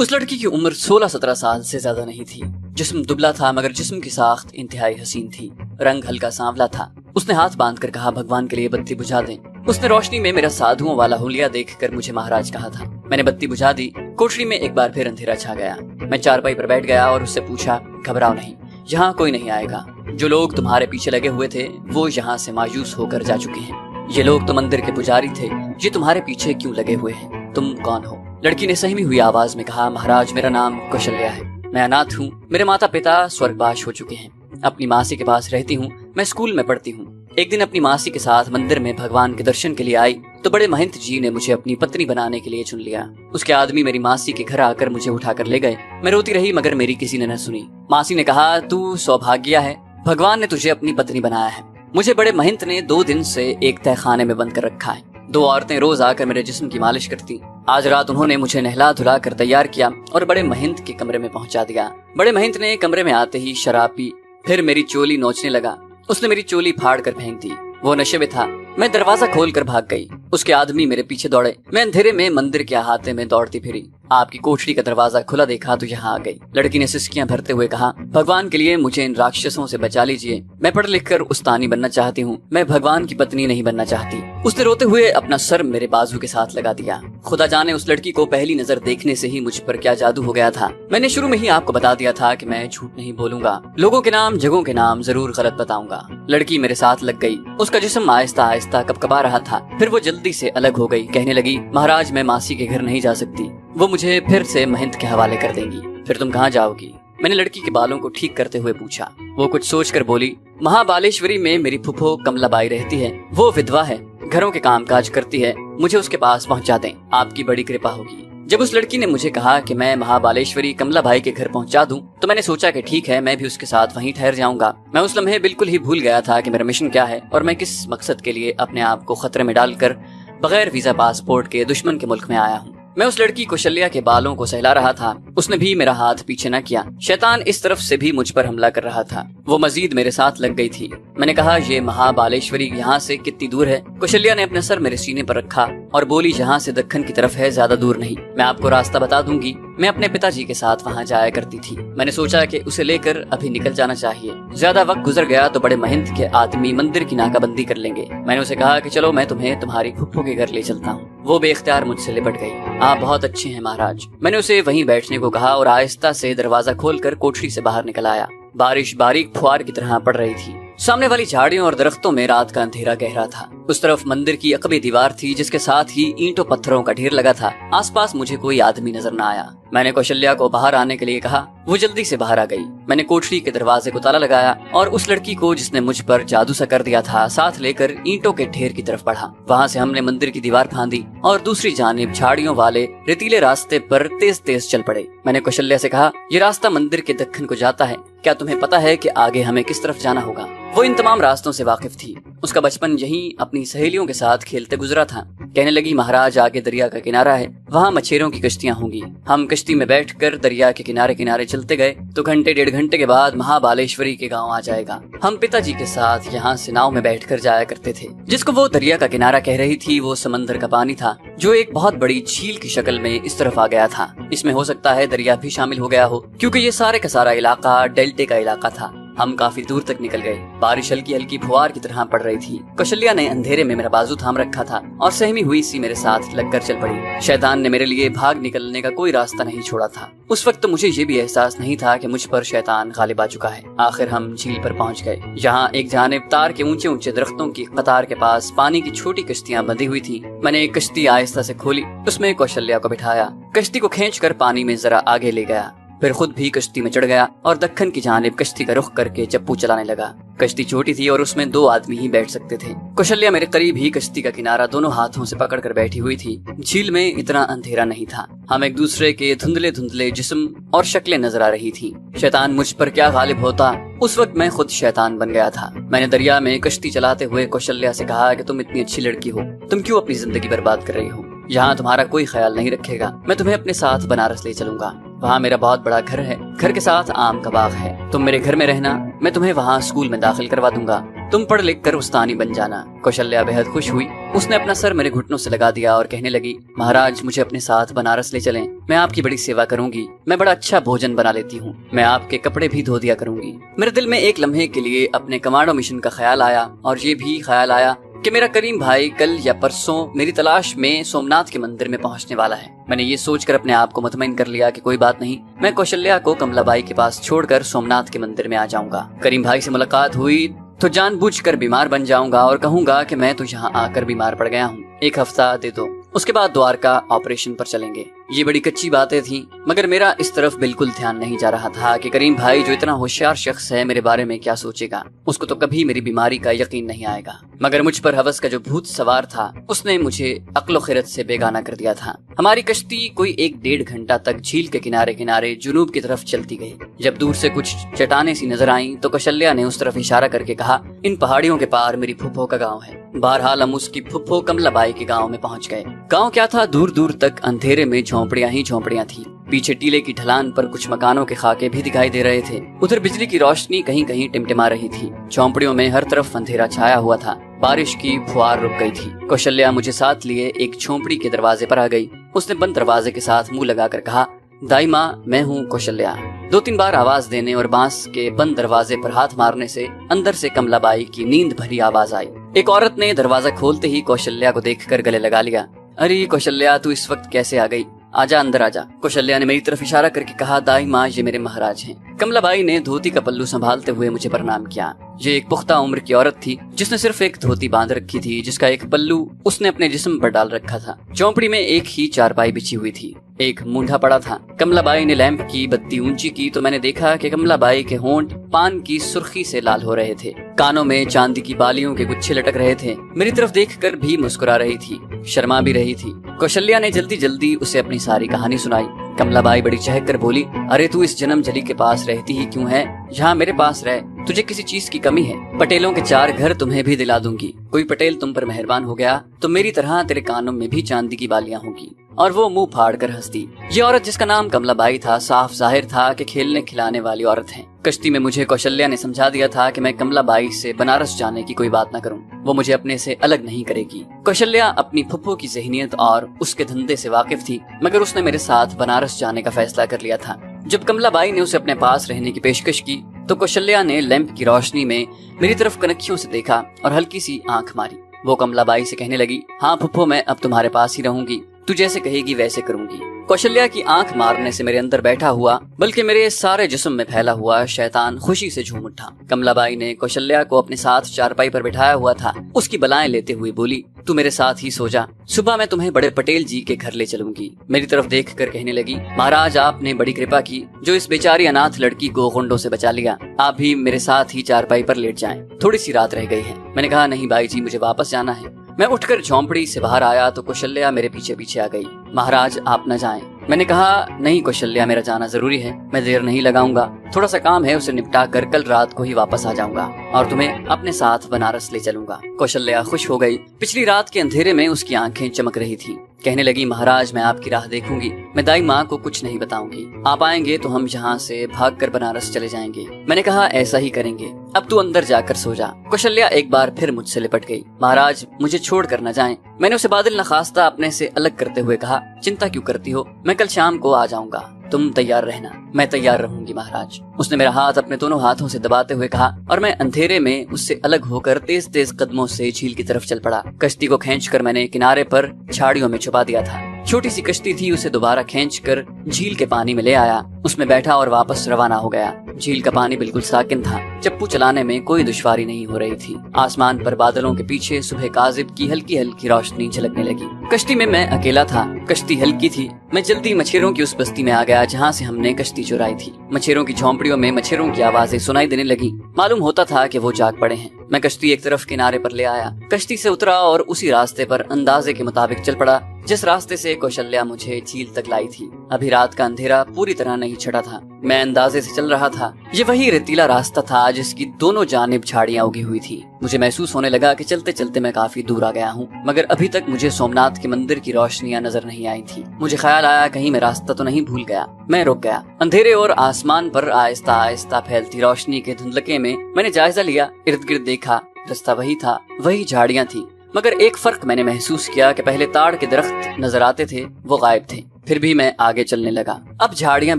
उस लड़की की उम्र 16-17 साल से ज्यादा नहीं थी। जिस्म दुबला था मगर जिस्म की साख्त इंतहाई हसीन थी। रंग हल्का सांवला था। उसने हाथ बांध कर कहा, भगवान के लिए बत्ती बुझा दें। उसने रोशनी में मेरा साधुओं वाला हुलिया देखकर मुझे महाराज कहा था। मैंने बत्ती बुझा दी। कोठरी में एक बार फिर अंधेरा छा गया। मैं चारपाई पर बैठ गया और उससे पूछा, घबराओ नहीं, यहाँ कोई नहीं आएगा। जो लोग तुम्हारे पीछे लगे हुए थे वो यहाँ से मायूस होकर जा चुके हैं। ये लोग तो मंदिर के पुजारी थे, ये तुम्हारे पीछे क्यों लगे हुए हैं? तुम कौन हो? लड़की ने सहमी हुई आवाज में कहा, महाराज मेरा नाम कौशल्या है। मैं अनाथ हूँ। मेरे माता पिता स्वर्गवास हो चुके हैं। अपनी मासी के पास रहती हूँ। मैं स्कूल में पढ़ती हूँ। एक दिन अपनी मासी के साथ मंदिर में भगवान के दर्शन के लिए आई तो बड़े महंत जी ने मुझे अपनी पत्नी बनाने के लिए चुन लिया। उसके आदमी मेरी मासी के घर आकर मुझे उठाकर ले गए। मैं रोती रही मगर मेरी किसी ने न सुनी। मासी ने कहा, तू सौभाग्या है, भगवान ने तुझे अपनी पत्नी बनाया है। मुझे बड़े महंत ने 2 दिन से एक तहखाने में बंद कर रखा है। 2 औरतें रोज आकर मेरे जिस्म की मालिश करती। आज रात उन्होंने मुझे नहला धुला कर तैयार किया और बड़े महंत के कमरे में पहुंचा दिया। बड़े महंत ने कमरे में आते ही शराब पी, फिर मेरी चोली नोचने लगा। उसने मेरी चोली फाड़ कर फेंक दी। वो नशे में था। मैं दरवाजा खोल कर भाग गई। उसके आदमी मेरे पीछे दौड़े। मैं अंधेरे में मंदिर के अहाते में दौड़ती फिरी। आपकी कोठरी का दरवाजा खुला देखा तो यहाँ आ गई। लड़की ने सिसकियां भरते हुए कहा, भगवान के लिए मुझे इन राक्षसों से बचा लीजिए। मैं पढ़ लिख कर उस्तानी बनना चाहती हूँ। मैं भगवान की पत्नी नहीं बनना चाहती। उसने रोते हुए अपना सर मेरे बाजू के साथ लगा दिया। खुदा जाने उस लड़की को पहली नजर देखने से ही मुझ पर क्या जादू हो गया था। मैंने शुरू में ही आपको बता दिया था कि मैं झूठ नहीं बोलूंगा। लोगों के नाम जगहों के नाम जरूर गलत बताऊंगा। लड़की मेरे साथ लग गई। उसका जिस्म आहिस्ता आहिस्ता कपकपा रहा था। फिर वो जल्दी से अलग हो गई। कहने लगी, महाराज मैं मासी के घर नहीं जा सकती। वो मुझे फिर से महंत के हवाले कर देंगी। फिर तुम कहाँ जाओगी? मैंने लड़की के बालों को ठीक करते हुए पूछा। वो कुछ सोचकर बोली, महाबालेश्वरी में मेरी फुफो कमलाबाई रहती है। वो विधवा है, घरों के काम काज करती है। मुझे उसके पास पहुंचा दें, आपकी बड़ी कृपा होगी। जब उस लड़की ने मुझे कहा कि मैं महाबालेश्वरी कमलाबाई के घर पहुंचा दूं, तो मैंने सोचा कि ठीक है, मैं भी उसके साथ वहीं ठहर जाऊंगा। मैं उस लम्हे बिल्कुल ही भूल गया था कि मेरा मिशन क्या है और मैं किस मकसद के लिए अपने आप को खतरे में डालकर बगैर वीजा पासपोर्ट के दुश्मन के मुल्क में आया हूँ। मैं उस लड़की कौशल्या के बालों को सहला रहा था। उसने भी मेरा हाथ पीछे न किया। शैतान इस तरफ से भी मुझ पर हमला कर रहा था। वो मजीद मेरे साथ लग गई थी। मैंने कहा, ये महाबालेश्वरी यहाँ से कितनी दूर है? कौशल्या ने अपना सर मेरे सीने पर रखा और बोली, यहाँ से दक्कन की तरफ है, ज्यादा दूर नहीं। मैं आपको रास्ता बता दूंगी। मैं अपने पिताजी के साथ वहाँ जाया करती थी। मैंने सोचा कि उसे लेकर अभी निकल जाना चाहिए। ज्यादा वक्त गुजर गया तो बड़े महंत के आदमी मंदिर की नाकाबंदी कर लेंगे। मैंने उसे कहा कि चलो मैं तुम्हें तुम्हारी फुफ्फो के घर ले चलता हूँ। वो बेख्तियार मुझसे लिपट गई। आप बहुत अच्छे हैं महाराज। मैंने उसे वहीं बैठने को कहा और आहिस्ता से दरवाजा खोलकर कोठरी से बाहर निकल आया। बारिश बारीक फुहार की तरह पड़ रही थी। सामने वाली झाड़ियों और दरख्तों में रात का अंधेरा गहरा था। उस तरफ मंदिर की अकबी दीवार थी जिसके साथ ही ईंटों पत्थरों का ढेर लगा था। आसपास मुझे कोई आदमी नजर न आया। मैंने कौशल्या को बाहर आने के लिए कहा। वो जल्दी से बाहर आ गई। मैंने कोठरी के दरवाजे को ताला लगाया और उस लड़की को जिसने मुझ पर जादू सा कर दिया था साथ लेकर ईंटों के ढेर की तरफ बढ़ा। वहाँ से हमने मंदिर की दीवार फांदी और दूसरी जानिब झाड़ियों वाले रेतीले रास्ते पर तेज तेज चल पड़े। मैंने कौशल्या से कहा, ये रास्ता मंदिर के दक्कन को जाता है। क्या तुम्हें पता है कि आगे हमें किस तरफ जाना होगा? वो इन तमाम रास्तों से वाकिफ थी। उसका बचपन यहीं अपनी सहेलियों के साथ खेलते गुजरा था। कहने लगी, महाराज आगे दरिया का किनारा है, वहाँ मछेरों की कश्तियाँ होंगी। हम कश्ती में बैठकर दरिया के किनारे किनारे चलते गए तो घंटे 1.5 घंटे के बाद महाबालेश्वरी के गांव आ जाएगा। हम पिताजी के साथ यहाँ से नाव में बैठकर जाया करते थे। जिसको वो दरिया का किनारा कह रही थी वो समंदर का पानी था जो एक बहुत बड़ी झील की शक्ल में इस तरफ आ गया था। इसमें हो सकता है दरिया भी शामिल हो गया हो क्योंकि ये सारे का सारा इलाका डेल्टे का इलाका था। हम काफी दूर तक निकल गए। बारिश हल्की हल्की फुहार की तरह पड़ रही थी। कौशल्या ने अंधेरे में मेरा बाजू थाम रखा था और सहमी हुई सी मेरे साथ लगकर चल पड़ी। शैतान ने मेरे लिए भाग निकलने का कोई रास्ता नहीं छोड़ा था। उस वक्त तो मुझे ये भी एहसास नहीं था कि मुझ पर शैतान गालिब आ चुका है। आखिर हम झील पर पहुंच गए। यहाँ एक जानिब तार के ऊंचे ऊंचे दरख्तों की कतार के पास पानी की छोटी कश्तियाँ बंधी हुई थी। मैंने एक कश्ती आहिस्ता से खोली, उसमें कौशल्या को बिठाया, कश्ती को खींचकर पानी में जरा आगे ले गया, फिर खुद भी कश्ती में चढ़ गया और दक्कन की जानिब कश्ती का रुख करके चप्पू चलाने लगा। कश्ती छोटी थी और उसमें 2 आदमी ही बैठ सकते थे। कौशल्या मेरे करीब ही कश्ती का किनारा दोनों हाथों से पकड़कर बैठी हुई थी। झील में इतना अंधेरा नहीं था। हम एक दूसरे के धुंधले धुंधले जिस्म और शक्लें नजर आ रही थी। शैतान मुझ पर क्या गालिब होता, उस वक्त मैं खुद शैतान बन गया था। मैंने दरिया में कश्ती चलाते हुए कौशल्या से कहा कि तुम इतनी अच्छी लड़की हो, तुम क्यों अपनी जिंदगी बर्बाद कर रही हो? यहाँ तुम्हारा कोई ख्याल नहीं रखेगा। मैं तुम्हें अपने साथ बनारस ले चलूंगा। वहाँ मेरा बहुत बड़ा घर है, घर के साथ आम का बाग है। तुम मेरे घर में रहना, मैं तुम्हें वहाँ स्कूल में दाखिल करवा दूंगा। तुम पढ़ लिख कर उस्तानी बन जाना। कौशल्या बेहद खुश हुई। उसने अपना सर मेरे घुटनों से लगा दिया और कहने लगी, महाराज मुझे अपने साथ बनारस ले चलें, मैं आपकी बड़ी सेवा करूंगी, मैं बड़ा अच्छा भोजन बना लेती हूँ, मैं आपके कपड़े भी धो दिया करूंगी। मेरे दिल में एक लम्हे के लिए अपने कमांडो मिशन का ख्याल आया और ये भी ख्याल आया कि मेरा करीम भाई कल या परसों मेरी तलाश में सोमनाथ के मंदिर में पहुंचने वाला है। मैंने ये सोचकर अपने आप को मुतमईन कर लिया कि कोई बात नहीं, मैं कौशल्या को कमलाबाई के पास छोड़कर सोमनाथ के मंदिर में आ जाऊंगा। करीम भाई से मुलाकात हुई तो जानबूझकर बीमार बन जाऊंगा और कहूंगा कि मैं तो यहाँ आकर बीमार पड़ गया हूँ, 1 हफ्ता दे दो, उसके बाद द्वारका ऑपरेशन पर चलेंगे। ये बड़ी कच्ची बातें थीं, मगर मेरा इस तरफ बिल्कुल ध्यान नहीं जा रहा था कि करीम भाई जो इतना होशियार शख्स है मेरे बारे में क्या सोचेगा। उसको तो कभी मेरी बीमारी का यकीन नहीं आएगा, मगर मुझ पर हवस का जो भूत सवार था उसने मुझे अक्लो खिरत से बेगाना कर दिया था। हमारी कश्ती कोई 1-1.5 घंटा तक झील के किनारे किनारे जुनूब की तरफ चलती गई। जब दूर से कुछ चट्टानें सी नजर आईं तो कौशल्या ने उस तरफ इशारा करके कहा, इन पहाड़ियों के पार मेरी फुफ्फो का गाँव है। बहरहाल हम उसकी फुफ्फो कमलाबाई के गाँव में पहुँच गए। गाँव क्या था, दूर दूर तक अंधेरे में झोंपड़ियां ही झोंपड़ियां थी। पीछे टीले की ढलान पर कुछ मकानों के खाके भी दिखाई दे रहे थे। उधर बिजली की रोशनी कहीं कहीं टिमटिमा रही थी। झोंपड़ियों में हर तरफ अंधेरा छाया हुआ था। बारिश की फुहार रुक गई थी। कौशल्या मुझे साथ लिए एक झोंपड़ी के दरवाजे पर आ गई। उसने बंद दरवाजे के साथ मुंह लगाकर कहा, दाई माँ, मैं हूँ कौशल्या। 2-3 बार आवाज देने और बांस के बंद दरवाजे पर हाथ मारने से अंदर से कमलाबाई की नींद भरी आवाज आई। एक औरत ने दरवाजा खोलते ही कौशल्या को देखकर गले लगा लिया। अरे कौशल्या, तू इस वक्त कैसे आ गई? आजा, अंदर आजा। कौशल्या ने मेरी तरफ इशारा करके कहा, दाई माँ, ये मेरे महाराज हैं। कमलाबाई ने धोती का पल्लू संभालते हुए मुझे प्रणाम किया। ये एक पुख्ता उम्र की औरत थी जिसने सिर्फ एक धोती बांध रखी थी, जिसका एक पल्लू उसने अपने जिस्म पर डाल रखा था। झोंपड़ी में एक ही चारपाई बिछी हुई थी, एक मूंढा पड़ा था। कमलाबाई ने लैंप की बत्ती ऊंची की तो मैंने देखा कि कमलाबाई के होंठ पान की सुर्खी से लाल हो रहे थे। कानों में चांदी की बालियों के गुच्छे लटक रहे थे। मेरी तरफ देखकर भी मुस्कुरा रही थी, शर्मा भी रही थी। कौशल्या ने जल्दी जल्दी उसे अपनी सारी कहानी सुनाई। कमलाबाई बड़ी चहक कर बोली, अरे तू इस जन्म जली के पास रहती ही क्यों है? यहाँ मेरे पास रह, तुझे किसी चीज की कमी है? पटेलों के 4 घर तुम्हें भी दिला दूंगी। कोई पटेल तुम पर मेहरबान हो गया तो मेरी तरह तेरे कानों में भी चांदी की बालियां होंगी। और वो मुंह फाड़ कर हंस दी। ये औरत जिसका नाम कमलाबाई था, साफ जाहिर था कि खेलने खिलाने वाली औरत है। कश्ती में मुझे कौशल्या ने समझा दिया था कि मैं कमलाबाई से बनारस जाने की कोई बात न करूं, वो मुझे अपने से अलग नहीं करेगी। कौशल्या अपनी फुफ्फो की ज़हनियत और उसके धंधे से वाकिफ थी, मगर उसने मेरे साथ बनारस जाने का फैसला कर लिया था। जब कमलाबाई ने उसे अपने पास रहने की पेशकश की तो कौशल्या ने लैंप की रोशनी में मेरी तरफ कनखियों से देखा और हल्की सी आंख मारी। वो कमलाबाई से कहने लगी, हाँ फुफ्फो, मैं अब तुम्हारे पास ही रहूंगी, तू जैसे कहेगी वैसे करूंगी। कौशल्या की आंख मारने से मेरे अंदर बैठा हुआ, बल्कि मेरे सारे जिस्म में फैला हुआ शैतान खुशी से झूम उठा। कमलाबाई ने कौशल्या को अपने साथ चारपाई पर बिठाया हुआ था, उसकी बलाएं लेते हुए बोली, तू मेरे साथ ही सो जा, सुबह मैं तुम्हें बड़े पटेल जी के घर ले चलूंगी। मेरी तरफ देख कर कहने लगी, महाराज आपने बड़ी कृपा की जो इस बेचारी अनाथ लड़की को गुंडों से बचा लिया। आप भी मेरे साथ ही चारपाई पर लेट जाएं, थोड़ी सी रात रह गई है। मैंने कहा, नहीं बाई जी, मुझे वापस जाना है। मैं उठकर झोंपड़ी से बाहर आया तो कौशल्या मेरे पीछे पीछे आ गई। महाराज आप न जाएं। मैंने कहा, नहीं कौशल्या, मेरा जाना जरूरी है, मैं देर नहीं लगाऊंगा, थोड़ा सा काम है, उसे निपटा कर कल रात को ही वापस आ जाऊंगा और तुम्हें अपने साथ बनारस ले चलूंगा। कौशल्या खुश हो गई। पिछली रात के अंधेरे में उसकी आंखें चमक रही थी। कहने लगी, महाराज मैं आपकी राह देखूंगी, मैं दाई माँ को कुछ नहीं बताऊंगी। आप आएंगे तो हम यहाँ से भागकर बनारस चले जाएंगे। मैंने कहा, ऐसा ही करेंगे, अब तू अंदर जाकर सो जा। कौशल्या एक बार फिर मुझसे लिपट गई। महाराज मुझे छोड़ कर न जाएं। मैंने उसे बादल नखास्ता अपने से अलग करते हुए कहा, चिंता क्यों करती हो, मैं कल शाम को आ जाऊंगा, तुम तैयार रहना। मैं तैयार रहूंगी महाराज। उसने मेरा हाथ अपने दोनों हाथों से दबाते हुए कहा और मैं अंधेरे में उससे अलग होकर तेज तेज कदमों से झील की तरफ चल पड़ा। कश्ती को खींचकर मैंने किनारे पर झाड़ियों में छुपा दिया था। छोटी सी कश्ती थी, उसे दोबारा खींचकर झील के पानी में ले आया, उसमें बैठा और वापस रवाना हो गया। झील का पानी बिल्कुल साकिन था, चप्पू चलाने में कोई दुश्वारी नहीं हो रही थी। आसमान पर बादलों के पीछे सुबह काजिब की हल्की हल्की रोशनी झलकने लगी। कश्ती में मैं अकेला था, कश्ती हल्की थी। मैं जल्दी मछेरों की उस बस्ती में आ गया जहाँ से हमने कश्ती चुराई थी। मछेरों की झोंपड़ियों में मछेरों की आवाजें सुनाई देने लगी। मालूम होता था कि वो जाग पड़े हैं। मैं कश्ती एक तरफ किनारे पर ले आया, कश्ती से उतरा और उसी रास्ते पर अंदाजे के मुताबिक चल पड़ा जिस रास्ते से कौशल्या मुझे झील तक लाई थी। अभी रात का अंधेरा पूरी तरह नहीं छटा था। मैं अंदाजे से चल रहा था। ये वही रेतीला रास्ता था जिसकी दोनों जानिब झाड़ियां उगी हुई थी। मुझे महसूस होने लगा कि चलते चलते मैं काफी दूर आ गया हूँ, मगर अभी तक मुझे सोमनाथ के मंदिर की रोशनियां नजर नहीं आई थी। मुझे ख्याल आया कहीं मैं रास्ता तो नहीं भूल गया। मैं रुक गया। अंधेरे और आसमान पर आहिस्ता आहिस्ता फैलती रोशनी के धुंधलके में मैंने जायजा लिया, इर्द गिर्द देखा। रास्ता वही था, वही झाड़ियां थी, मगर एक फर्क मैंने महसूस किया कि पहले ताड़ के दरख्त नजर आते थे, वो गायब थे। फिर भी मैं आगे चलने लगा। अब झाड़ियां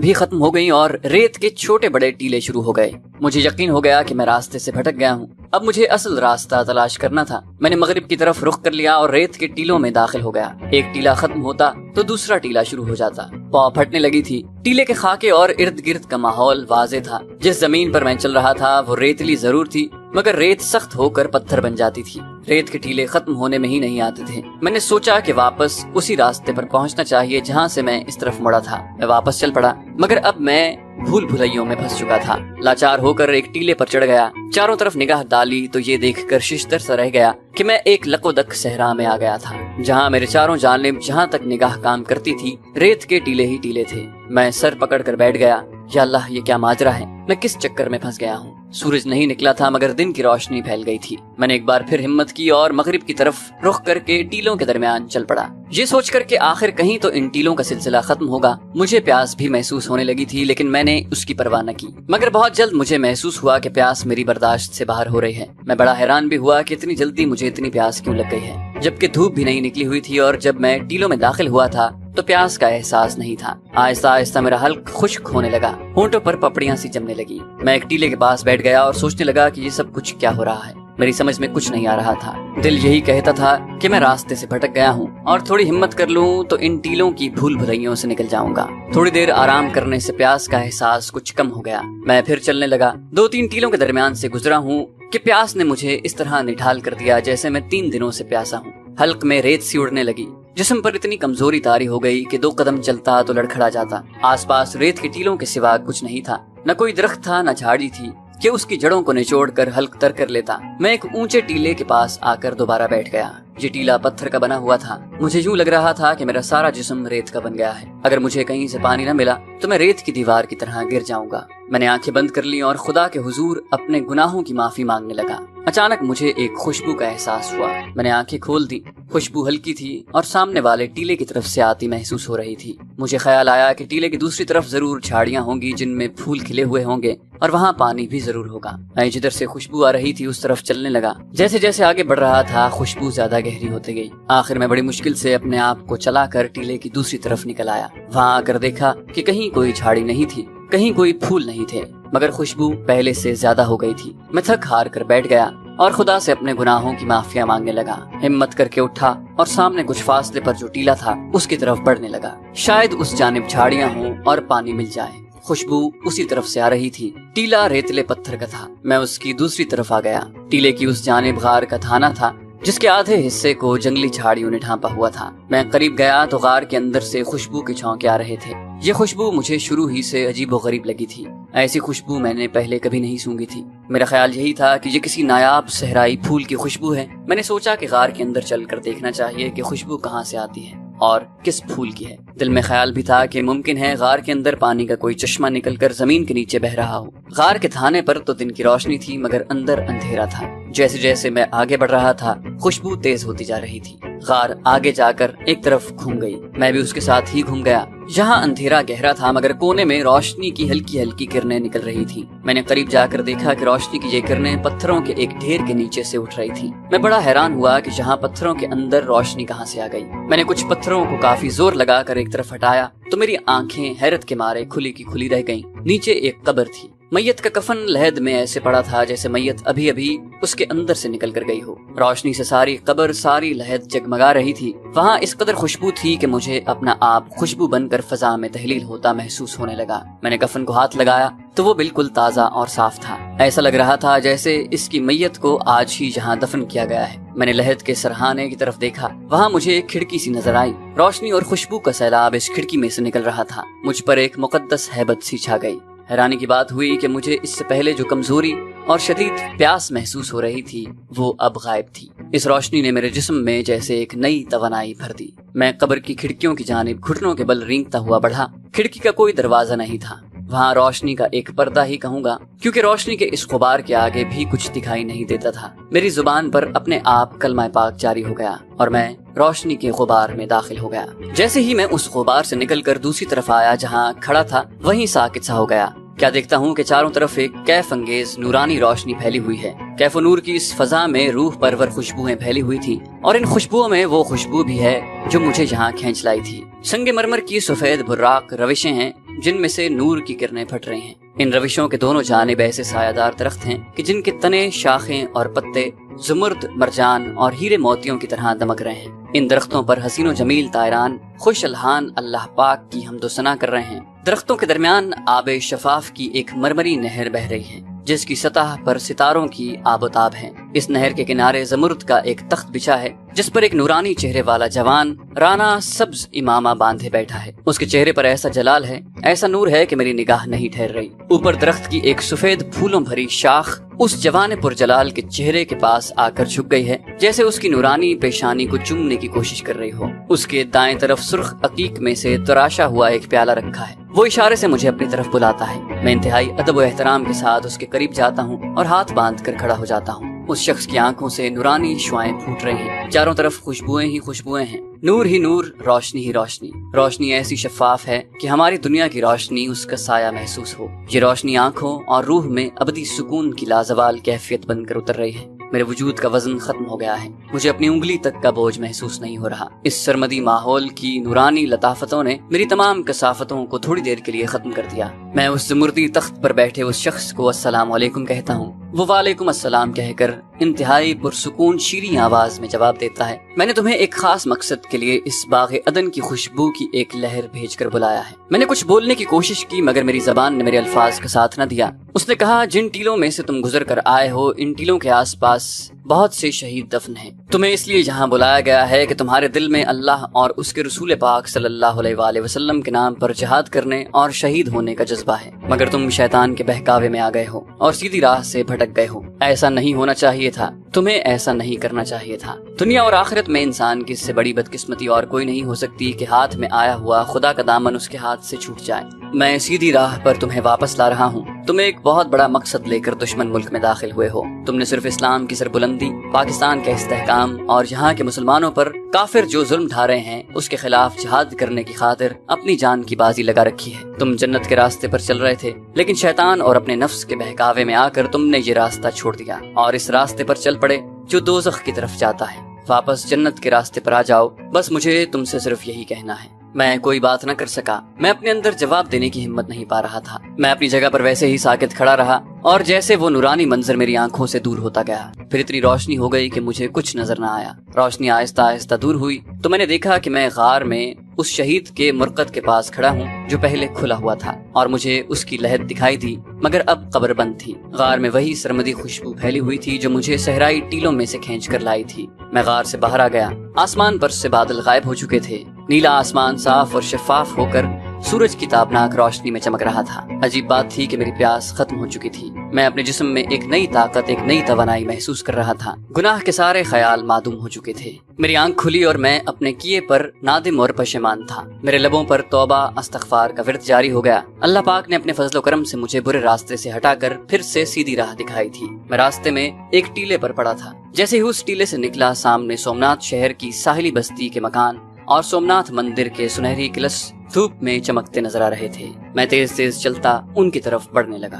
भी खत्म हो गईं और रेत के छोटे बड़े टीले शुरू हो गए। मुझे यकीन हो गया कि मैं रास्ते से भटक गया हूँ। अब मुझे असल रास्ता तलाश करना था। मैंने मगरिब की तरफ रुख कर लिया और रेत के टीलों में दाखिल हो गया। एक टीला खत्म होता तो दूसरा टीला शुरू हो जाता। पाँव फटने लगी थी। टीले के खाके और इर्द गिर्द का माहौल वाजे था। जिस जमीन पर मैं चल रहा था वो रेतली जरूर थी, मगर रेत सख्त होकर पत्थर बन जाती थी। रेत के टीले खत्म होने में ही नहीं आते थे। मैंने सोचा कि वापस उसी रास्ते पर पहुंचना चाहिए जहां से मैं इस तरफ मुड़ा था। मैं वापस चल पड़ा, मगर अब मैं भूल भुलैयों में फंस चुका था। लाचार होकर एक टीले पर चढ़ गया। चारों तरफ निगाह डाली तो ये देखकर शिशदर सा रह गया कि मैं एक लकोदक सहरा में आ गया था, जहां मेरे चारों जानिब जहां तक निगाह काम करती थी रेत के टीले ही टीले थे। मैं सर पकड़ कर बैठ गया। या अल्लाह, ये क्या माजरा है? मैं किस चक्कर में फंस गया हूँ? सूरज नहीं निकला था, मगर दिन की रोशनी फैल गई थी। मैंने एक बार फिर हिम्मत की और मगरिब की तरफ रुख करके टीलों के दरमियान चल पड़ा, ये सोच कर के आखिर कहीं तो इन टीलों का सिलसिला खत्म होगा। मुझे प्यास भी महसूस होने लगी थी, लेकिन मैंने उसकी परवाह न की। मगर बहुत जल्द मुझे महसूस हुआ कि प्यास मेरी बर्दाश्त से बाहर हो रही है। मैं बड़ा हैरान भी हुआ कि इतनी जल्दी मुझे इतनी प्यास क्यों लग गई है, जबकि धूप भी नहीं निकली हुई थी। और जब मैं टीलों में दाखिल हुआ था तो प्यास का एहसास नहीं था। आहिस्ता आहिस्ता मेरा हल्क खुश्क होने लगा, होंठों पर पपड़ियां सी जमने लगी। मैं एक टीले के पास बैठ गया और सोचने लगा कि ये सब कुछ क्या हो रहा है। मेरी समझ में कुछ नहीं आ रहा था। दिल यही कहता था कि मैं रास्ते से भटक गया हूँ और थोड़ी हिम्मत कर लूँ तो इन टीलों की भूल भुलैयों से निकल जाऊंगा। थोड़ी देर आराम करने से प्यास का एहसास कुछ कम हो गया। मैं फिर चलने लगा। 2-3 टीलों के दरमियान से गुजरा हूँ कि प्यास ने मुझे इस तरह निढाल कर दिया जैसे मैं 3 दिनों से प्यासा हूँ। हल्क में रेत सी उड़ने लगी। जिस्म पर इतनी कमजोरी तारी हो गई कि 2 कदम चलता तो लड़खड़ा जाता। आसपास रेत के टीलों के सिवा कुछ नहीं था। न कोई दरख्त था, न झाड़ी थी कि उसकी जड़ों को निचोड़ कर हल्क तर कर लेता। मैं एक ऊंचे टीले के पास आकर दोबारा बैठ गया। ये टीला पत्थर का बना हुआ था। मुझे यूं लग रहा था कि मेरा सारा जिस्म रेत का बन गया है। अगर मुझे कहीं से पानी न मिला तो मैं रेत की दीवार की तरह गिर जाऊंगा। मैंने आंखें बंद कर ली और खुदा के हुजूर अपने गुनाहों की माफी मांगने लगा। अचानक मुझे एक खुशबू का एहसास हुआ। मैंने आंखें खोल दी। खुशबू हल्की थी और सामने वाले टीले की तरफ से आती महसूस हो रही थी। मुझे ख्याल आया कि टीले की दूसरी तरफ जरूर झाड़ियां होंगी जिनमें फूल खिले हुए होंगे और वहाँ पानी भी जरूर होगा। मैं जिधर से खुशबू आ रही थी उस तरफ चलने लगा। जैसे जैसे आगे बढ़ रहा था खुशबू ज्यादा गहरी होती गई। आखिर में बड़ी मुश्किल से अपने आप को चलाकर टीले की दूसरी तरफ निकल आया। वहाँ आकर देखा कि कहीं कोई झाड़ी नहीं थी, कहीं कोई फूल नहीं थे, मगर खुशबू पहले से ज्यादा हो गई थी। मैं थक हार कर बैठ गया और खुदा से अपने गुनाहों की माफिया मांगने लगा। हिम्मत करके उठा और सामने कुछ फासले पर जो टीला था उसकी तरफ बढ़ने लगा। शायद उस जानिब झाड़ियां हों और पानी मिल जाए। खुशबू उसी तरफ से आ रही थी। टीला रेतले पत्थर का था। मैं उसकी दूसरी तरफ आ गया। टीले की उस जानिब गार का थाना था जिसके आधे हिस्से को जंगली झाड़ियों ने ढांपा हुआ था। मैं करीब गया तो गार के अंदर से खुशबू के झोंके आ रहे थे। ये खुशबू मुझे शुरू ही से अजीबोगरीब लगी थी। ऐसी खुशबू मैंने पहले कभी नहीं सूंघी थी। मेरा ख्याल यही था कि ये किसी नायाब सहराई फूल की खुशबू है। मैंने सोचा कि गार के अंदर चलकर देखना चाहिए कि खुशबू कहाँ से आती है और किस फूल की है। दिल में ख्याल भी था कि मुमकिन है गार के अंदर पानी का कोई चश्मा निकलकर जमीन के नीचे बह रहा हो। गार के थाने पर तो दिन की रोशनी थी, मगर अंदर अंधेरा था। जैसे जैसे मैं आगे बढ़ रहा था खुशबू तेज होती जा रही थी। गार आगे जाकर एक तरफ घूम गई। मैं भी उसके साथ ही घूम गया। यहाँ अंधेरा गहरा था, मगर कोने में रोशनी की हल्की हल्की किरणें निकल रही थी। मैंने करीब जाकर देखा कि रोशनी की ये किरणें पत्थरों के एक ढेर के नीचे से उठ रही थी। मैं बड़ा हैरान हुआ कि यहाँ पत्थरों के अंदर रोशनी कहाँ से आ गई। मैंने कुछ पत्थरों को काफी जोर लगाकर एक तरफ हटाया तो मेरी आंखें हैरत के मारे खुली की खुली रह गईं। नीचे एक कब्र थी। मैयत का कफन लहद में ऐसे पड़ा था जैसे मैयत अभी अभी उसके अंदर से निकल कर गई हो। रोशनी से सारी कब्र, सारी लहद जगमगा रही थी। वहाँ इस कदर खुशबू थी कि मुझे अपना आप खुशबू बनकर फजा में तहलील होता महसूस होने लगा। मैंने कफन को हाथ लगाया तो वो बिल्कुल ताज़ा और साफ था। ऐसा लग रहा था जैसे इसकी मैयत को आज ही यहाँ दफन किया गया है। मैंने लहद के सरहाने की तरफ देखा। वहाँ मुझे एक खिड़की सी नजर आई। रोशनी और खुशबू का सैलाब इस खिड़की में से निकल रहा था। मुझ पर एक मुकद्दस हैबत सी छा गई। हैरानी की बात हुई कि मुझे इससे पहले जो कमजोरी और शदीद प्यास महसूस हो रही थी वो अब गायब थी। इस रोशनी ने मेरे जिस्म में जैसे एक नई तवानाई भर दी। मैं कब्र की खिड़कियों की जानिब घुटनों के बल रेंगता हुआ बढ़ा। खिड़की का कोई दरवाजा नहीं था। वहाँ रोशनी का एक पर्दा ही कहूँगा, क्योंकि रोशनी के इस गुबार के आगे भी कुछ दिखाई नहीं देता था। मेरी जुबान पर अपने आप कलमा पाक जारी हो गया और मैं रोशनी के गुबार में दाखिल हो गया। जैसे ही मैं उस गुबार से निकलकर दूसरी तरफ आया जहाँ खड़ा था, वहीं साकित सा हो गया। क्या देखता हूँ कि चारों तरफ एक कैफ अंगेज नूरानी रोशनी फैली हुई है। कैफ नूर की इस फजा में रूह परवर खुशबुएं फैली हुई थी और इन खुशबुओं में वो खुशबू भी है जो मुझे यहाँ खींच लाई थी। संगे मरमर की सफेद बुर्राक रविशें हैं जिनमें से नूर की किरणें फट रही हैं। इन रविशों के दोनों जानिब ऐसे सायादार दरख्त हैं कि जिनके तने, शाखें और पत्ते जुमर्द, मरजान और हीरे मोतियों की तरह दमक रहे हैं। इन दरख्तों पर हसीनो जमील तायरान खुश अलहान अल्लाह पाक की हमदो सना कर रहे हैं। दरख्तों के दरमियान आबे शफाफ की एक मरमरी नहर बह रही है जिसकी सतह पर सितारों की आबोताब है। इस नहर के किनारे जमुर्द का एक तख्त बिछा है जिस पर एक नूरानी चेहरे वाला जवान राना सब्ज इमामा बांधे बैठा है। उसके चेहरे पर ऐसा जलाल है, ऐसा नूर है कि मेरी निगाह नहीं ठहर रही। ऊपर दरख्त की एक सफेद फूलों भरी शाख उस जवान पुरजलाल के चेहरे के पास आकर झुक गई है, जैसे उसकी नूरानी पेशानी को चूमने की कोशिश कर रही हो। उसके दाएं तरफ सुर्ख अकीक में से तराशा हुआ एक प्याला रखा है। वो इशारे से मुझे अपनी तरफ बुलाता है। मैं इंतहाई अदब व एहतराम के साथ उसके करीब जाता हूँ और हाथ बांध कर खड़ा हो जाता हूँ। उस शख्स की आंखों से नूरानी शुआएं फूट रही हैं। चारों तरफ खुशबुएं ही खुशबुएं हैं, नूर ही नूर, रोशनी ही रोशनी। रोशनी ऐसी शफाफ है कि हमारी दुनिया की रोशनी उसका साया महसूस हो। ये रोशनी आंखों और रूह में अबदी सुकून की लाजवाल कैफियत बनकर उतर रही है। मेरे वजूद का वजन खत्म हो गया है। मुझे अपनी उंगली तक का बोझ महसूस नहीं हो रहा। इस सरमदी माहौल की नूरानी लताफतों ने मेरी तमाम कसाफतों को थोड़ी देर के लिए खत्म कर दिया। मैं उस जमुर्दी तख्त पर बैठे उस शख्स को अस्सलाम वालेकुम कहता हूँ। वो वालेकुम अस्सलाम कहकर इंतहाई पुरसुकून शीरीं आवाज में जवाब देता है। मैंने तुम्हें एक खास मकसद के लिए इस बाग़ अदन की खुशबू की एक लहर भेजकर बुलाया है। मैंने कुछ बोलने की कोशिश की मगर मेरी जबान ने मेरे अल्फाज का साथ न दिया। उसने कहा, जिन टीलों में से तुम गुजर कर आए हो इन टीलों के आसपास बहुत से शहीद दफन हैं। तुम्हें इसलिए यहाँ बुलाया गया है कि तुम्हारे दिल में अल्लाह और उसके रसूल पाक सल्लल्लाहु अलैहि वसल्लम के नाम पर जिहाद करने और शहीद होने का जज्बा है, मगर तुम शैतान के बहकावे में आ गए हो और सीधी राह से भटक गए हो। ऐसा नहीं होना चाहिए था, तुम्हें ऐसा नहीं करना चाहिए था। दुनिया और आखिरत में इंसान की इससे बड़ी बदकिस्मती और कोई नहीं हो सकती कि हाथ में आया हुआ खुदा का दामन उसके हाथ से छूट जाए। मैं सीधी राह पर तुम्हें वापस ला रहा हूँ। तुम एक बहुत बड़ा मकसद लेकर दुश्मन मुल्क में दाखिल हुए हो। तुमने सिर्फ इस्लाम की सरबुलंदी, पाकिस्तान के इस्तेहकाम और यहाँ के मुसलमानों पर काफिर जो जुल्म ढा रहे हैं उसके खिलाफ जिहाद करने की खातिर अपनी जान की बाजी लगा रखी है। तुम जन्नत के रास्ते पर चल रहे थे, लेकिन शैतान और अपने नफ्स के बहकावे में आकर तुमने ये रास्ता छोड़ दिया और इस रास्ते पर चल पड़े जो दोज़ख की तरफ जाता है। वापस जन्नत के रास्ते पर आ जाओ। बस मुझे तुमसे सिर्फ यही कहना है। मैं कोई बात न कर सका। मैं अपने अंदर जवाब देने की हिम्मत नहीं पा रहा था। मैं अपनी जगह पर वैसे ही साकित खड़ा रहा और जैसे वो नूरानी मंजर मेरी आंखों से दूर होता गया। फिर इतनी रोशनी हो गई कि मुझे कुछ नजर न आया। रोशनी आहिस्ता आहिस्ता दूर हुई तो मैंने देखा कि मैं गार में उस शहीद के मुरक़द के पास खड़ा हूँ जो पहले खुला हुआ था और मुझे उसकी लहद दिखाई दी, मगर अब कब्र बंद थी। गार में वही सरमदी खुशबू फैली हुई थी जो मुझे सहराई टीलों में से खींच कर लाई थी। मैं गार से बाहर आ गया। आसमान पर से बादल गायब हो चुके थे। नीला आसमान साफ और शफाफ होकर सूरज की ताबनाक रोशनी में चमक रहा था। अजीब बात थी कि मेरी प्यास खत्म हो चुकी थी। मैं अपने जिस्म में एक नई ताकत, एक नई तवानाई महसूस कर रहा था। गुनाह के सारे ख्याल मादूम हो चुके थे। मेरी आंख खुली और मैं अपने किए पर नादिम और पशेमान था। मेरे लबों पर तौबा अस्तगफार का विर्द जारी हो गया। अल्लाह पाक ने अपने फजल करम से मुझे बुरे रास्ते से हटाकर फिर से सीधी राह दिखाई थी। मैं रास्ते में एक टीले पर पड़ा था। जैसे ही उस टीले से निकला, सामने सोमनाथ शहर की साहिली बस्ती के मकान और सोमनाथ मंदिर के सुनहरी किलस धूप में चमकते नजर आ रहे थे। मैं तेज तेज चलता उनकी तरफ बढ़ने लगा।